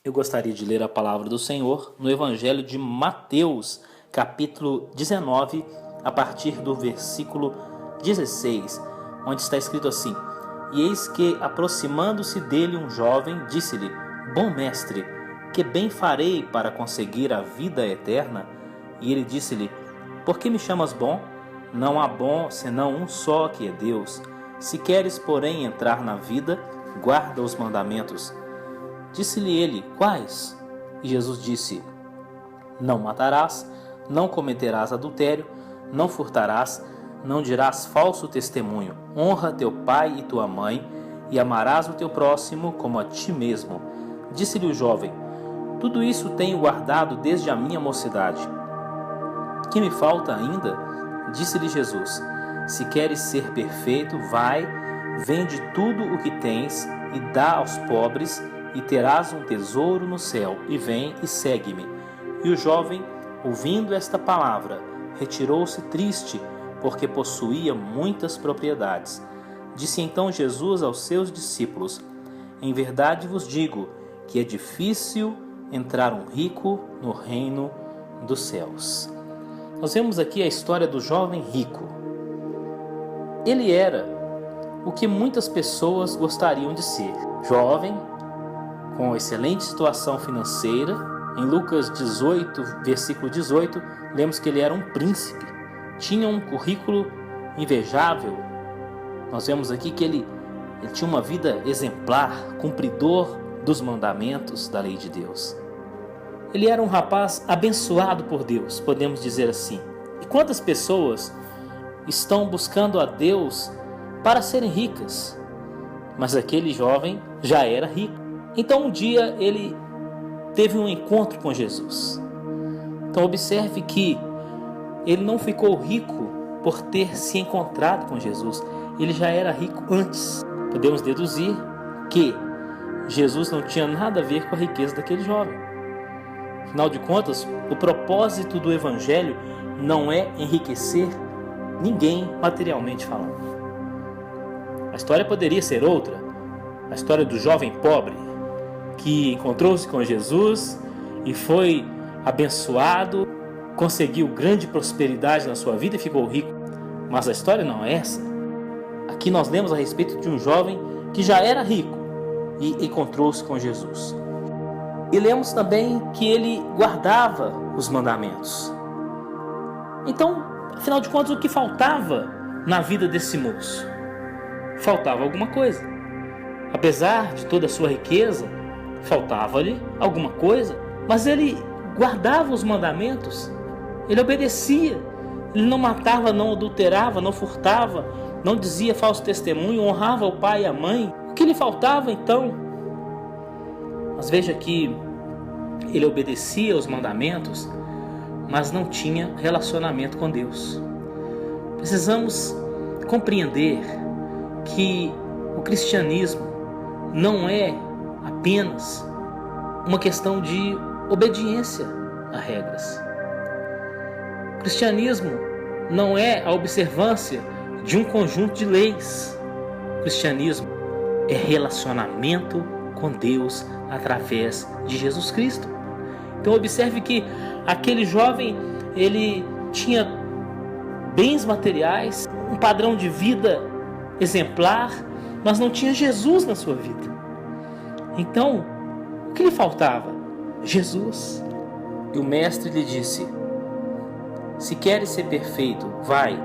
Eu gostaria de ler a palavra do Senhor no Evangelho de Mateus, capítulo 19, a partir do versículo 16, onde está escrito assim: E eis que, aproximando-se dele um jovem, disse-lhe: Bom mestre, que bem farei para conseguir a vida eterna? E ele disse-lhe: Por que me chamas bom? Não há bom senão um só, que é Deus. Se queres, porém, entrar na vida, guarda os mandamentos. Disse-lhe ele: Quais? E Jesus disse: Não matarás, não cometerás adultério, não furtarás, não dirás falso testemunho, honra teu pai e tua mãe, e amarás o teu próximo como a ti mesmo. Disse-lhe o jovem: Tudo isso tenho guardado desde a minha mocidade. Que me falta ainda? Disse-lhe Jesus: Se queres ser perfeito, vai, vende tudo o que tens e dá aos pobres, e terás um tesouro no céu, e vem e segue-me. E o jovem, ouvindo esta palavra, retirou-se triste, porque possuía muitas propriedades. Disse então Jesus aos seus discípulos: Em verdade vos digo que é difícil entrar um rico no reino dos céus. Nós vemos aqui a história do jovem rico. Ele era o que muitas pessoas gostariam de ser: jovem, com excelente situação financeira. Em Lucas 18, versículo 18, lemos que ele era um príncipe, tinha um currículo invejável. Nós vemos aqui que ele tinha uma vida exemplar, cumpridor dos mandamentos da lei de Deus. Ele era um rapaz abençoado por Deus, podemos dizer assim. E quantas pessoas estão buscando a Deus para serem ricas? Mas aquele jovem já era rico. Então um dia ele teve um encontro com Jesus. Então observe que ele não ficou rico por ter se encontrado com Jesus. Ele já era rico antes. Podemos deduzir que Jesus não tinha nada a ver com a riqueza daquele jovem. Afinal de contas, o propósito do Evangelho não é enriquecer ninguém materialmente falando. A história poderia ser outra. A história do jovem pobre que encontrou-se com Jesus e foi abençoado, conseguiu grande prosperidade na sua vida e ficou rico. Mas a história não é essa. Aqui nós lemos a respeito de um jovem que já era rico e encontrou-se com Jesus. E lemos também que ele guardava os mandamentos. Então, afinal de contas, o que faltava na vida desse moço? Faltava alguma coisa. Apesar de toda a sua riqueza, faltava-lhe alguma coisa, mas ele guardava os mandamentos, ele obedecia, ele não matava, não adulterava, não furtava, não dizia falso testemunho, honrava o pai e a mãe. O que lhe faltava então? Mas veja que ele obedecia aos mandamentos, mas não tinha relacionamento com Deus. Precisamos compreender que o cristianismo não é apenas uma questão de obediência a regras. O cristianismo não é a observância de um conjunto de leis. O cristianismo é relacionamento com Deus através de Jesus Cristo. Então observe que aquele jovem, ele tinha bens materiais, um padrão de vida exemplar, mas não tinha Jesus na sua vida. Então, o que lhe faltava? Jesus. E o mestre lhe disse: Se queres ser perfeito, vai,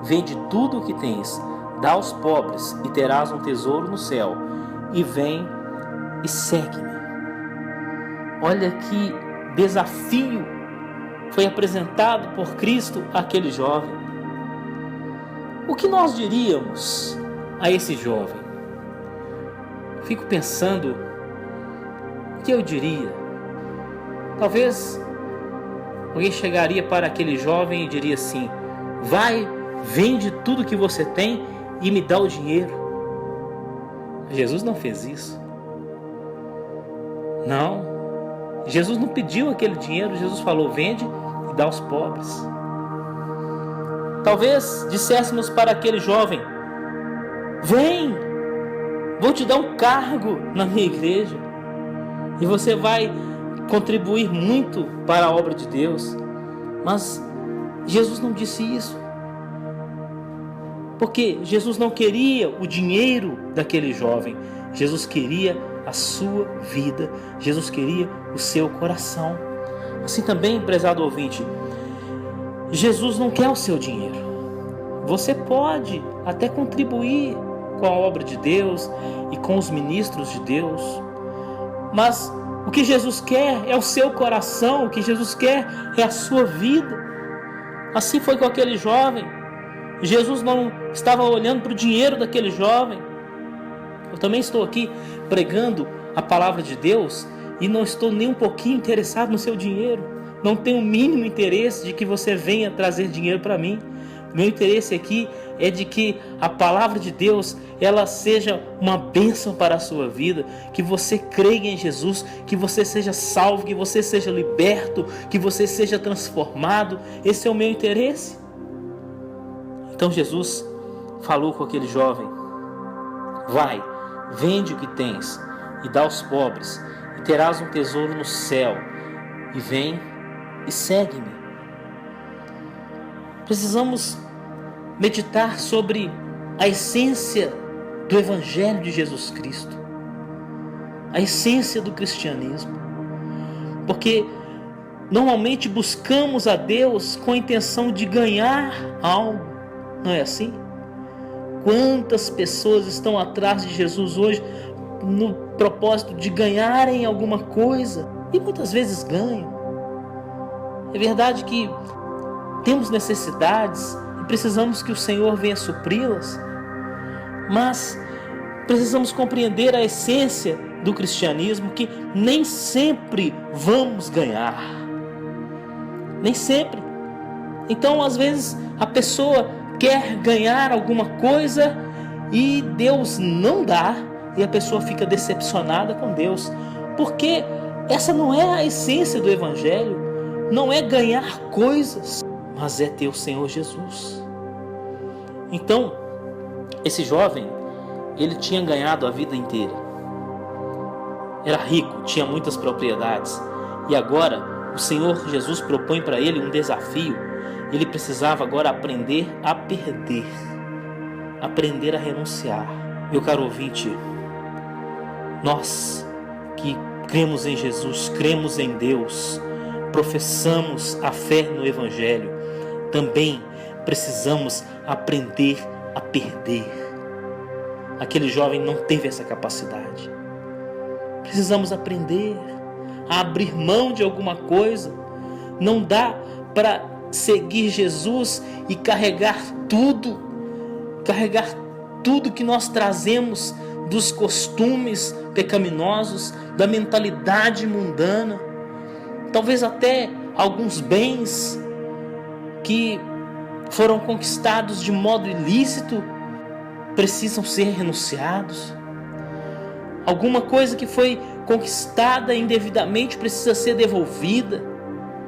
vende tudo o que tens, dá aos pobres e terás um tesouro no céu, e vem e segue-me. Olha que desafio foi apresentado por Cristo àquele jovem. O que nós diríamos a esse jovem? Fico pensando, o que eu diria? Talvez alguém chegaria para aquele jovem e diria assim: vai, vende tudo que você tem e me dá o dinheiro. Jesus não fez isso. Não, Jesus não pediu aquele dinheiro. Jesus falou: vende e dá aos pobres. Talvez disséssemos para aquele jovem: vem, vou te dar um cargo na minha igreja. e você vai contribuir muito para a obra de Deus. Mas Jesus não disse isso, porque Jesus não queria o dinheiro daquele jovem. Jesus queria a sua vida, Jesus queria o seu coração. Assim também, prezado ouvinte, Jesus não quer o seu dinheiro. Você pode até contribuir com a obra de Deus e com os ministros de Deus, mas o que Jesus quer é o seu coração, o que Jesus quer é a sua vida. Assim foi com aquele jovem. Jesus não estava olhando para o dinheiro daquele jovem. Eu também estou aqui pregando a palavra de Deus e não estou nem um pouquinho interessado no seu dinheiro. Não tenho o mínimo interesse de que você venha trazer dinheiro para mim. Meu interesse aqui é de que a palavra de Deus ela seja uma bênção para a sua vida, que você creia em Jesus, que você seja salvo, que você seja liberto, que você seja transformado. Esse é o meu interesse. Então Jesus falou com aquele jovem: vai, vende o que tens e dá aos pobres, e terás um tesouro no céu, e vem e segue-me. Precisamos meditar sobre a essência do Evangelho de Jesus Cristo, a essência do cristianismo, porque normalmente buscamos a Deus com a intenção de ganhar algo, não é assim? Quantas pessoas estão atrás de Jesus hoje no propósito de ganharem alguma coisa, e muitas vezes ganham. É verdade que temos necessidades e precisamos que o Senhor venha supri-las, mas precisamos compreender a essência do cristianismo, que nem sempre vamos ganhar, nem sempre. Então às vezes a pessoa quer ganhar alguma coisa e Deus não dá, e a pessoa fica decepcionada com Deus, porque essa não é a essência do Evangelho. Não é ganhar coisas, mas é ter o Senhor Jesus. Então, esse jovem, ele tinha ganhado a vida inteira. Era rico, tinha muitas propriedades. E agora, o Senhor Jesus propõe para ele um desafio. Ele precisava agora aprender a perder. Aprender a renunciar. Meu caro ouvinte, nós que cremos em Jesus, cremos em Deus, professamos a fé no Evangelho, também precisamos aprender a perder. Aquele jovem não teve essa capacidade. Precisamos aprender a abrir mão de alguma coisa. Não dá para seguir Jesus e carregar tudo que nós trazemos dos costumes pecaminosos, da mentalidade mundana. Talvez até alguns bens que foram conquistados de modo ilícito precisam ser renunciados. Alguma coisa que foi conquistada indevidamente precisa ser devolvida.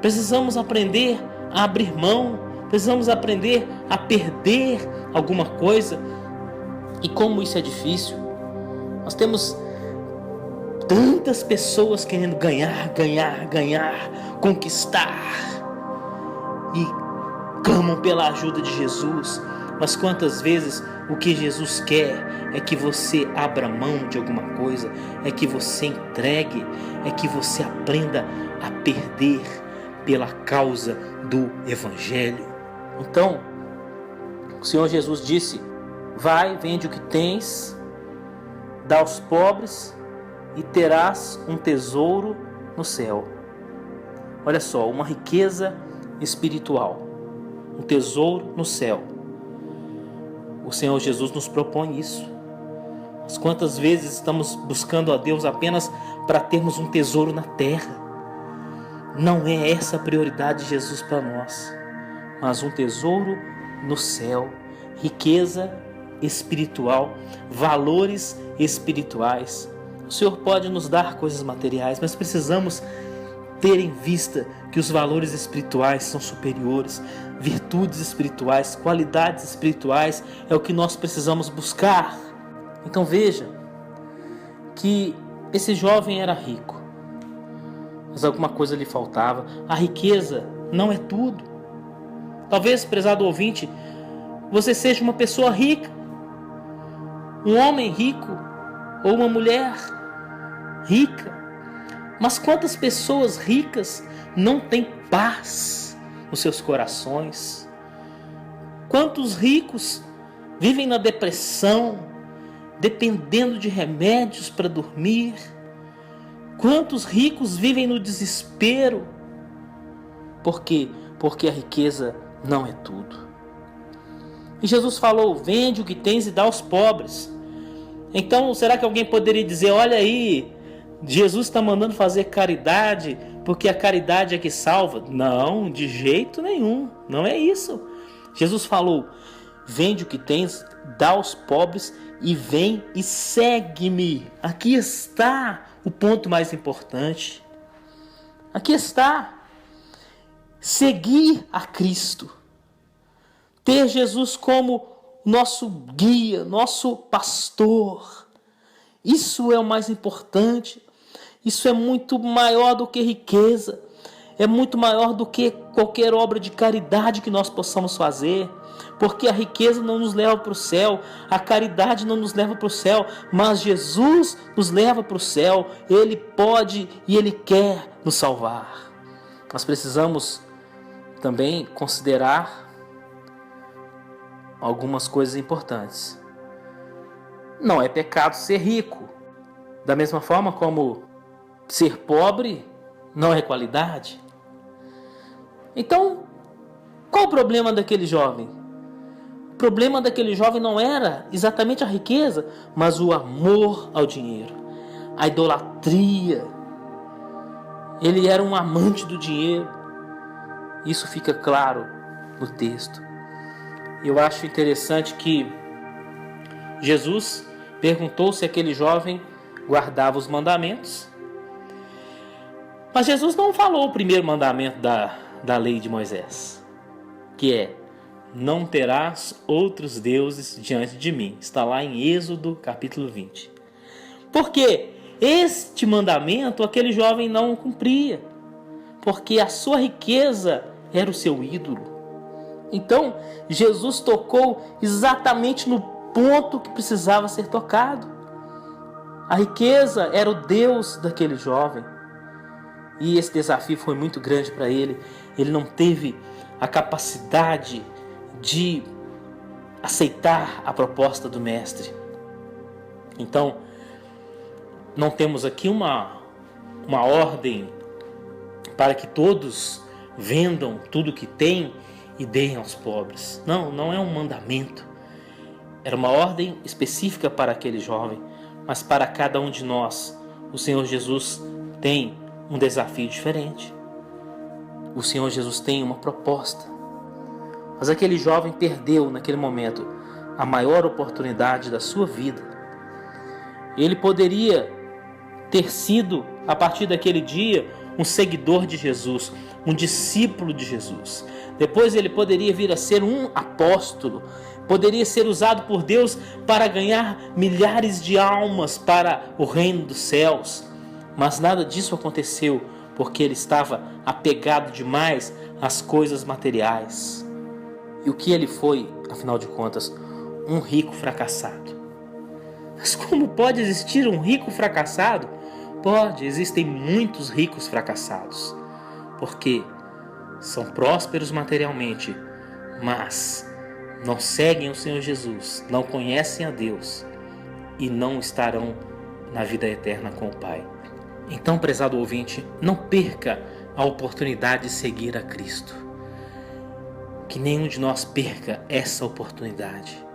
Precisamos aprender a abrir mão, precisamos aprender a perder alguma coisa. E como isso é difícil. Nós temos tantas pessoas querendo ganhar, conquistar, e clamam pela ajuda de Jesus. Mas quantas vezes o que Jesus quer é que você abra mão de alguma coisa, é que você entregue, é que você aprenda a perder pela causa do Evangelho. Então, o Senhor Jesus disse: vai, vende o que tens, dá aos pobres, e terás um tesouro no céu. Olha só, uma riqueza espiritual, um tesouro no céu. O Senhor Jesus nos propõe isso. Mas quantas vezes estamos buscando a Deus apenas para termos um tesouro na terra? Não é essa a prioridade de Jesus para nós, mas um tesouro no céu, riqueza espiritual, valores espirituais. O Senhor pode nos dar coisas materiais, mas precisamos ter em vista que os valores espirituais são superiores, virtudes espirituais, qualidades espirituais é o que nós precisamos buscar. Então veja que esse jovem era rico, mas alguma coisa lhe faltava. A riqueza não é tudo. Talvez, prezado ouvinte, você seja uma pessoa rica, um homem rico ou uma mulher rica. Mas quantas pessoas ricas não têm paz nos seus corações? Quantos ricos vivem na depressão, dependendo de remédios para dormir? Quantos ricos vivem no desespero? Por quê? Porque a riqueza não é tudo. E Jesus falou: vende o que tens e dá aos pobres. Então, será que alguém poderia dizer: olha aí, Jesus está mandando fazer caridade porque a caridade é que salva? Não, de jeito nenhum, não é isso. Jesus falou: vende o que tens, dá aos pobres e vem e segue-me. Aqui está o ponto mais importante. Aqui está. Seguir a Cristo. Ter Jesus como nosso guia, nosso pastor. Isso é o mais importante. Isso é muito maior do que riqueza. É muito maior do que qualquer obra de caridade que nós possamos fazer. Porque a riqueza não nos leva para o céu, a caridade não nos leva para o céu, mas Jesus nos leva para o céu. Ele pode e Ele quer nos salvar. Nós precisamos também considerar algumas coisas importantes. Não é pecado ser rico, da mesma forma como ser pobre não é qualidade. Então, qual o problema daquele jovem? O problema daquele jovem não era exatamente a riqueza, mas o amor ao dinheiro, a idolatria. Ele era um amante do dinheiro. Isso fica claro no texto. Eu acho interessante que Jesus perguntou se aquele jovem guardava os mandamentos. Mas Jesus não falou o primeiro mandamento da lei de Moisés, que é: não terás outros deuses diante de mim. Está lá em Êxodo capítulo 20. Porque este mandamento aquele jovem não cumpria, porque a sua riqueza era o seu ídolo. Então Jesus tocou exatamente no ponto que precisava ser tocado. A riqueza era o Deus daquele jovem. E esse desafio foi muito grande para ele. Ele não teve a capacidade de aceitar a proposta do mestre. Então, não temos aqui uma ordem para que todos vendam tudo que têm e deem aos pobres. Não é um mandamento. Era uma ordem específica para aquele jovem, mas para cada um de nós, o Senhor Jesus tem um desafio diferente. O Senhor Jesus tem uma proposta. Mas aquele jovem perdeu naquele momento a maior oportunidade da sua vida. Ele poderia ter sido, a partir daquele dia, um seguidor de Jesus, um discípulo de Jesus. Depois ele poderia vir a ser um apóstolo, poderia ser usado por Deus para ganhar milhares de almas para o reino dos céus. Mas nada disso aconteceu, porque ele estava apegado demais às coisas materiais. E o que ele foi, afinal de contas? Um rico fracassado. Mas como pode existir um rico fracassado? Pode, existem muitos ricos fracassados, porque são prósperos materialmente, mas não seguem o Senhor Jesus, não conhecem a Deus e não estarão na vida eterna com o Pai. Então, prezado ouvinte, não perca a oportunidade de seguir a Cristo. Que nenhum de nós perca essa oportunidade.